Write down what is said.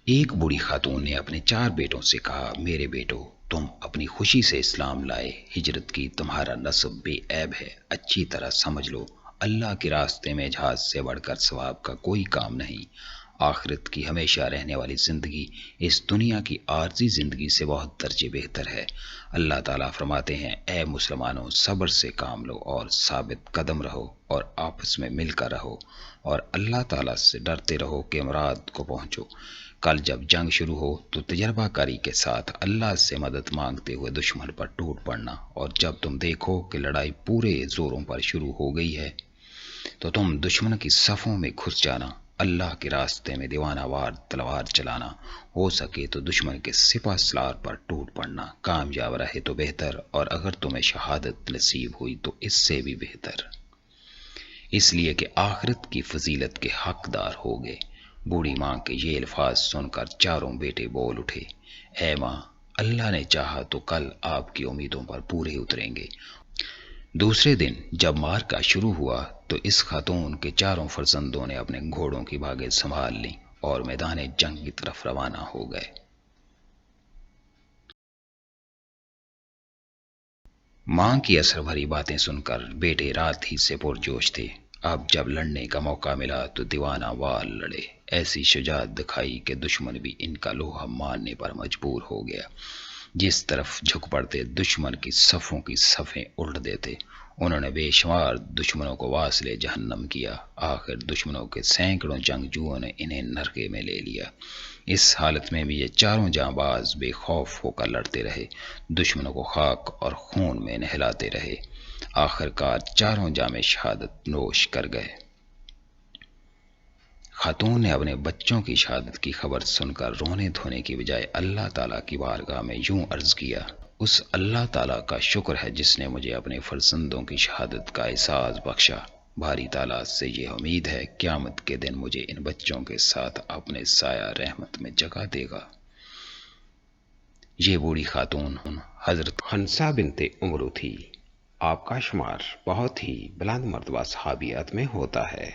ایک بوڑھی خاتون نے اپنے 4 بیٹوں سے کہا، میرے بیٹو، تم اپنی خوشی سے اسلام لائے، ہجرت کی، تمہارا نسب بے عیب ہے، اچھی طرح سمجھ لو، اللہ کے راستے میں جہاد سے بڑھ کر ثواب کا کوئی کام نہیں۔ آخرت کی ہمیشہ رہنے والی زندگی اس دنیا کی عارضی زندگی سے بہت درجے بہتر ہے۔ اللہ تعالیٰ فرماتے ہیں، اے مسلمانوں، صبر سے کام لو اور ثابت قدم رہو اور آپس میں مل کر رہو اور اللہ تعالیٰ سے ڈرتے رہو کہ مراد کو پہنچو۔ کل جب جنگ شروع ہو تو تجربہ کاری کے ساتھ اللہ سے مدد مانگتے ہوئے دشمن پر ٹوٹ پڑنا، اور جب تم دیکھو کہ لڑائی پورے زوروں پر شروع ہو گئی ہے تو تم دشمن کی صفوں میں گھس جانا، اللہ کے راستے میں دیوانہ وار تلوار چلانا، ہو سکے تو دشمن کے سپہ سالار پر ٹوٹ پڑنا، کامیاب رہے تو بہتر، اور اگر تمہیں شہادت نصیب ہوئی تو اس سے بھی بہتر، اس لیے کہ آخرت کی فضیلت کے حقدار ہوگے۔ بوڑھی ماں کے یہ الفاظ سن کر 4 بیٹے بول اٹھے، اے ماں، اللہ نے چاہا تو کل آپ کی امیدوں پر پورے اتریں گے۔ دوسرے دن جب مارکا شروع ہوا تو اس خاتون کے 4 فرزندوں نے اپنے گھوڑوں کی بھاگیں سنبھال لیں اور میدان جنگ کی طرف روانہ ہو گئے۔ ماں کی اثر بھری باتیں سن کر بیٹے رات ہی سے پرجوش تھے۔ اب جب لڑنے کا موقع ملا تو دیوانہ وار لڑے، ایسی شجاعت دکھائی کہ دشمن بھی ان کا لوہا ماننے پر مجبور ہو گیا۔ جس طرف جھک پڑتے دشمن کی صفوں کی صفیں الٹ دیتے۔ انہوں نے بے شمار دشمنوں کو واصل جہنم کیا، آخر دشمنوں کے سینکڑوں جنگجوؤں نے انہیں نرغے میں لے لیا۔ اس حالت میں بھی یہ 4 جاں باز بے خوف ہو کر لڑتے رہے، دشمنوں کو خاک اور خون میں نہلاتے رہے، آخر کار 4 جام شہادت نوش کر گئے۔ خاتون نے اپنے بچوں کی شہادت کی خبر سن کر رونے دھونے کی بجائے اللہ تعالیٰ کی بارگاہ میں یوں عرض کیا، اس اللہ تعالیٰ کا شکر ہے جس نے مجھے اپنے فرزندوں کی شہادت کا احساس بخشا۔ باری تعالیٰ سے یہ امید ہے قیامت کے دن مجھے ان بچوں کے ساتھ اپنے سایہ رحمت میں جگہ دے گا۔ یہ بوڑھی خاتون حضرت حنسہ بنت عمرو تھی۔ آپ کا شمار بہت ہی بلند مرتبہ صحابیات میں ہوتا ہے۔